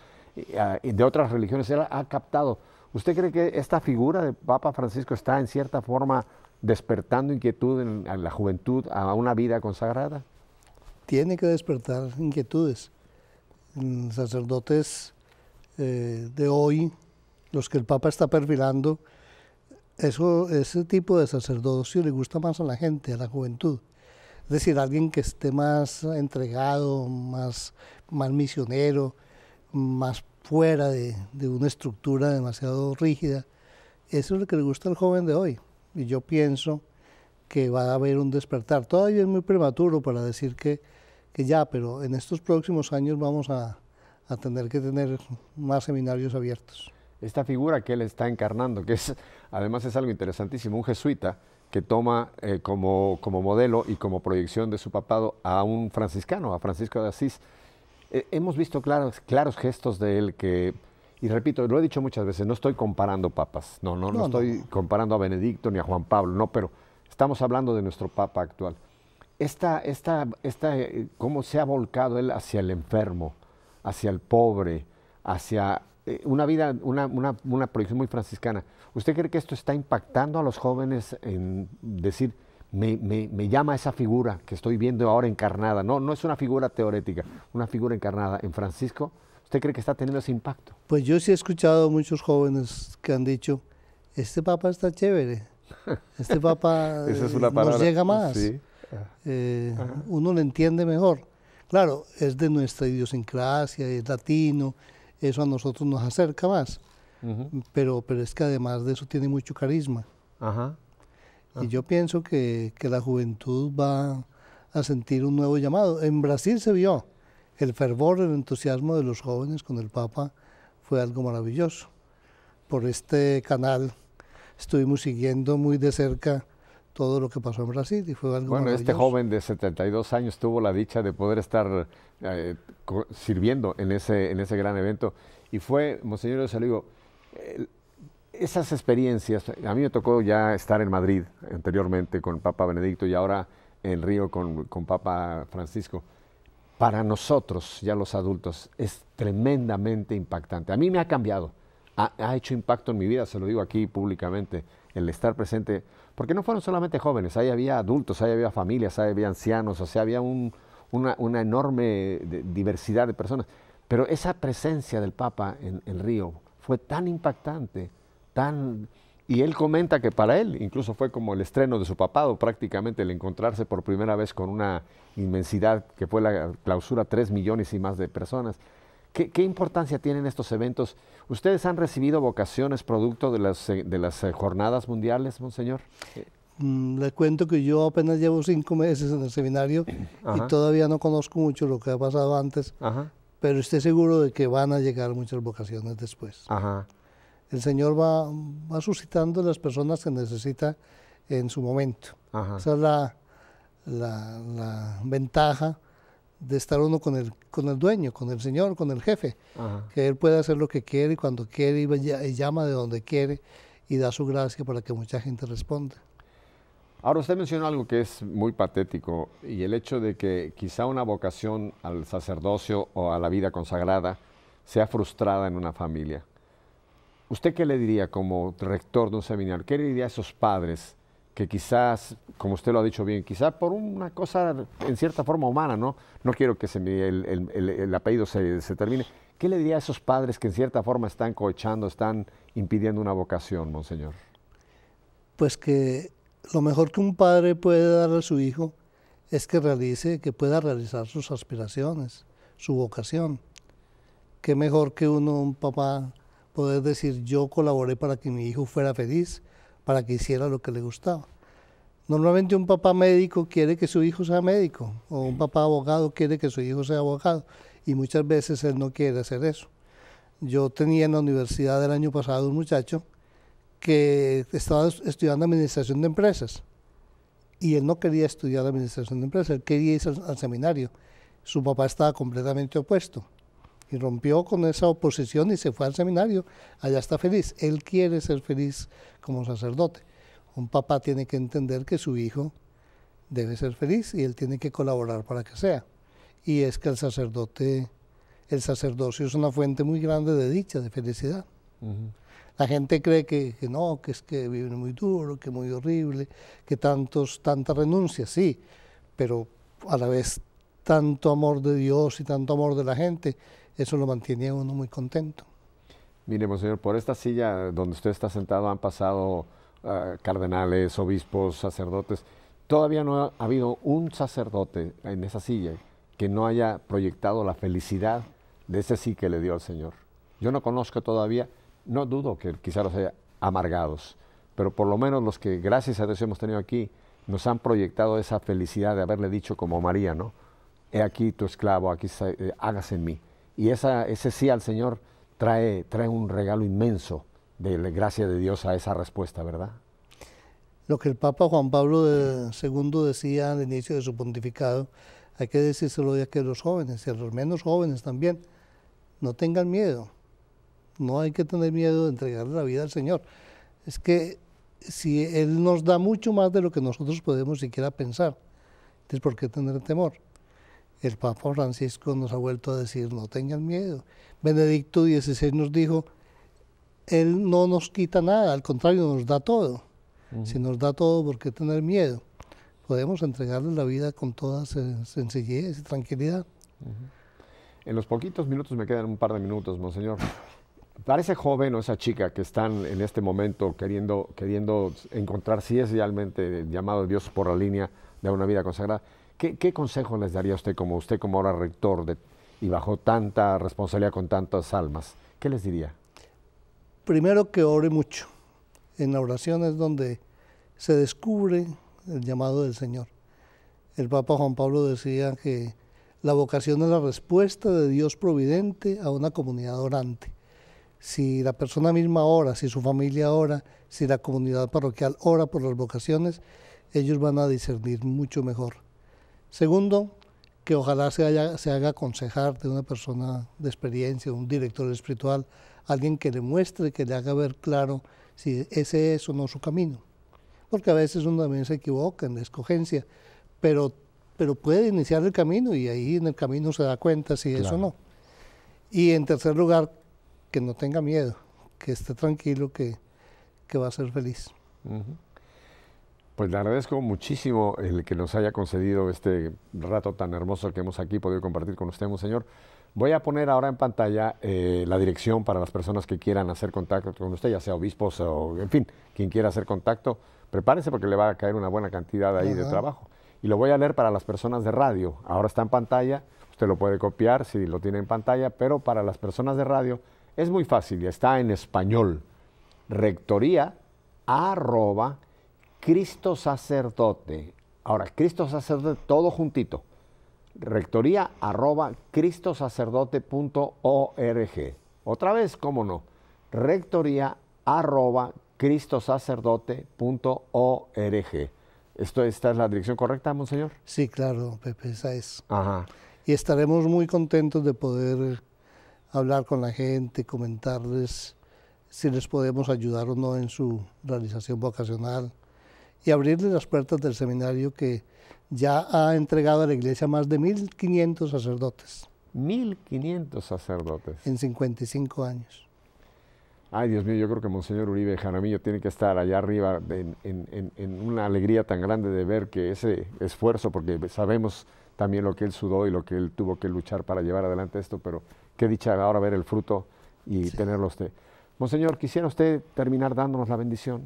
y de otras religiones, él ha captado. ¿Usted cree que esta figura de Papa Francisco está en cierta forma despertando inquietud en la juventud a una vida consagrada? Tiene que despertar inquietudes. Sacerdotes de hoy, los que el Papa está perfilando, ese tipo de sacerdocio le gusta más a la gente, a la juventud. Es decir, alguien que esté más entregado, más misionero, más fuera de una estructura demasiado rígida. Eso es lo que le gusta al joven de hoy. Y yo pienso que va a haber un despertar. Todavía es muy prematuro para decir que ya, pero en estos próximos años vamos a tener que tener más seminarios abiertos. Esta figura que él está encarnando, que además es algo interesantísimo, un jesuita que toma como modelo y como proyección de su papado a un franciscano, a Francisco de Asís. Hemos visto claros gestos de él que, y repito, lo he dicho muchas veces, no estoy comparando papas, no estoy comparando a Benedicto ni a Juan Pablo, no, pero estamos hablando de nuestro papa actual. Cómo se ha volcado él hacia el enfermo, hacia el pobre, hacia una vida, una proyección muy franciscana. ¿Usted cree que esto está impactando a los jóvenes en decir, me llama esa figura que estoy viendo ahora encarnada? No es una figura teorética, una figura encarnada en Francisco. ¿Usted cree que está teniendo ese impacto? Pues yo sí he escuchado a muchos jóvenes que han dicho, este papa está chévere, este papa nos llega más. Sí. Uno lo entiende mejor. Claro, es de nuestra idiosincrasia, es latino, eso a nosotros nos acerca más, pero es que además de eso tiene mucho carisma. Y yo pienso que la juventud va a sentir un nuevo llamado. En Brasil se vio el fervor, el entusiasmo de los jóvenes con el Papa, fue algo maravilloso. Por este canal estuvimos siguiendo muy de cerca todo lo que pasó en Brasil y fue algo maravilloso. Este joven de 72 años tuvo la dicha de poder estar sirviendo en ese gran evento, y fue, Monseñor de Saligo, esas experiencias, a mí me tocó ya estar en Madrid anteriormente con Papa Benedicto y ahora en Río con Papa Francisco. Para nosotros, ya los adultos, es tremendamente impactante. A mí me ha cambiado, ha hecho impacto en mi vida, se lo digo aquí públicamente, el estar presente, porque no fueron solamente jóvenes, ahí había adultos, ahí había familias, ahí había ancianos, o sea, había una enorme diversidad de personas. Pero esa presencia del Papa en Río fue tan impactante, y él comenta que para él incluso fue como el estreno de su papado, prácticamente el encontrarse por primera vez con una inmensidad que fue la clausura, 3 millones y más de personas. ¿Qué importancia tienen estos eventos? ¿Ustedes han recibido vocaciones producto de las jornadas mundiales, Monseñor? Le cuento que yo apenas llevo 5 meses en el seminario y todavía no conozco mucho lo que ha pasado antes, pero estoy seguro de que van a llegar muchas vocaciones después. El Señor va suscitando las personas que necesita en su momento. Esa es la ventaja de estar uno con el dueño, con el Señor, con el jefe, que Él puede hacer lo que quiere y cuando quiere y llama de donde quiere y da su gracia para que mucha gente responda. Ahora usted mencionó algo que es muy patético, y el hecho de que quizá una vocación al sacerdocio o a la vida consagrada sea frustrada en una familia. ¿Usted qué le diría como rector de un seminario? ¿Qué le diría a esos padres que quizás, como usted lo ha dicho bien, quizás por una cosa en cierta forma humana, no quiero que el apellido se termine? ¿Qué le diría a esos padres que en cierta forma están cohechando, están impidiendo una vocación, Monseñor? Pues que lo mejor que un padre puede dar a su hijo es que pueda realizar sus aspiraciones, su vocación. Qué mejor que un papá, poder decir, yo colaboré para que mi hijo fuera feliz, para que hiciera lo que le gustaba. Normalmente un papá médico quiere que su hijo sea médico, o un papá abogado quiere que su hijo sea abogado, y muchas veces él no quiere hacer eso. Yo tenía en la universidad el año pasado un muchacho que estaba estudiando administración de empresas, y él no quería estudiar administración de empresas, él quería ir al seminario. Su papá estaba completamente opuesto y rompió con esa oposición y se fue al seminario. Allá está feliz. Él quiere ser feliz como sacerdote. Un papá tiene que entender que su hijo debe ser feliz y él tiene que colaborar para que sea. Y es que el sacerdocio es una fuente muy grande de dicha, de felicidad. La gente cree que no, que es que viven muy duro, que muy horrible, que tanta renuncia, sí, pero a la vez tanto amor de Dios y tanto amor de la gente, eso lo mantiene a uno muy contento. Mire, monseñor, por esta silla donde usted está sentado han pasado cardenales, obispos, sacerdotes. Todavía no ha habido un sacerdote en esa silla que no haya proyectado la felicidad de ese sí que le dio al Señor. Yo no conozco todavía, no dudo que quizás los haya amargados, pero por lo menos los que gracias a Dios hemos tenido aquí nos han proyectado esa felicidad de haberle dicho como María, ¿no? He aquí tu esclavo, aquí hágase en mí. Y ese sí al Señor trae un regalo inmenso de la gracia de Dios a esa respuesta, ¿verdad? Lo que el Papa Juan Pablo II decía al inicio de su pontificado, hay que decírselo ya que a los jóvenes y a los menos jóvenes también, no tengan miedo, no hay que tener miedo de entregarle la vida al Señor. Es que si Él nos da mucho más de lo que nosotros podemos siquiera pensar, entonces ¿por qué tener temor? El Papa Francisco nos ha vuelto a decir, no tengan miedo. Benedicto XVI nos dijo, Él no nos quita nada, al contrario, nos da todo. Si nos da todo, ¿por qué tener miedo? Podemos entregarle la vida con toda sencillez y tranquilidad. En los poquitos minutos, me quedan un par de minutos, monseñor. Para ese joven o esa chica que están en este momento queriendo encontrar si es realmente llamado de Dios por la línea de una vida consagrada, ¿qué consejo les daría usted como ahora rector y bajo tanta responsabilidad con tantas almas? ¿Qué les diría? Primero que ore mucho. En la oración es donde se descubre el llamado del Señor. El Papa Juan Pablo decía que la vocación es la respuesta de Dios providente a una comunidad orante. Si la persona misma ora, si su familia ora, si la comunidad parroquial ora por las vocaciones, ellos van a discernir mucho mejor. Segundo, que ojalá se haga aconsejar de una persona de experiencia, un director espiritual, alguien que le muestre, que le haga ver claro si ese es o no su camino. Porque a veces uno también se equivoca en la escogencia, pero puede iniciar el camino y ahí en el camino se da cuenta si es o no. Y en tercer lugar, que no tenga miedo, que esté tranquilo, que va a ser feliz. Pues le agradezco muchísimo el que nos haya concedido este rato tan hermoso que hemos aquí podido compartir con usted, monseñor. Voy a poner ahora en pantalla la dirección para las personas que quieran hacer contacto con usted, ya sea obispos o, en fin, quien quiera hacer contacto. Prepárese porque le va a caer una buena cantidad ahí de trabajo. Y lo voy a leer para las personas de radio. Ahora está en pantalla, usted lo puede copiar si lo tiene en pantalla, pero para las personas de radio es muy fácil y está en español. Rectoría@Cristo Sacerdote. Ahora, Cristo Sacerdote, todo juntito. Rectoría@cristosacerdote.org. Otra vez, ¿cómo no? Rectoría@cristosacerdote.org. ¿Esta es la dirección correcta, monseñor? Sí, claro, Pepe, esa es. Ajá. Y estaremos muy contentos de poder hablar con la gente, comentarles si les podemos ayudar o no en su realización vocacional y abrirles las puertas del seminario que ya ha entregado a la Iglesia más de 1.500 sacerdotes. 1.500 sacerdotes. En 55 años. Ay, Dios mío, yo creo que Monseñor Uribe Jaramillo tiene que estar allá arriba en una alegría tan grande de ver que ese esfuerzo, porque sabemos también lo que él sudó y lo que él tuvo que luchar para llevar adelante esto, pero qué dicha ahora ver el fruto y tenerlo usted. Monseñor, quisiera usted terminar dándonos la bendición.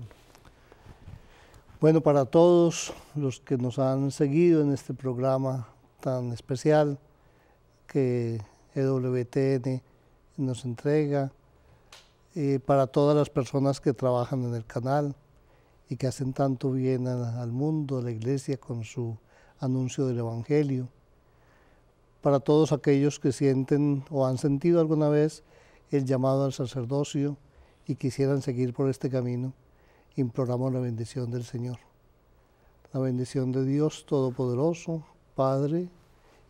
Bueno, para todos los que nos han seguido en este programa tan especial que EWTN nos entrega, para todas las personas que trabajan en el canal y que hacen tanto bien al mundo, a la Iglesia con su anuncio del Evangelio, para todos aquellos que sienten o han sentido alguna vez el llamado al sacerdocio y quisieran seguir por este camino, imploramos la bendición del Señor. La bendición de Dios Todopoderoso, Padre,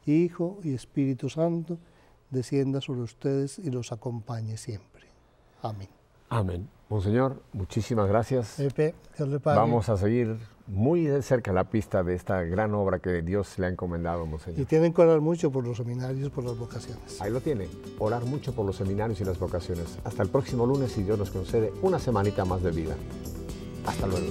Hijo y Espíritu Santo, descienda sobre ustedes y los acompañe siempre. Amén. Amén. Monseñor, muchísimas gracias. Pepe, Dios le pague. Vamos a seguir muy de cerca la pista de esta gran obra que Dios le ha encomendado, Monseñor. Y tienen que orar mucho por los seminarios, por las vocaciones. Ahí lo tiene, orar mucho por los seminarios y las vocaciones. Hasta el próximo lunes, si Dios nos concede una semanita más de vida. Hasta luego.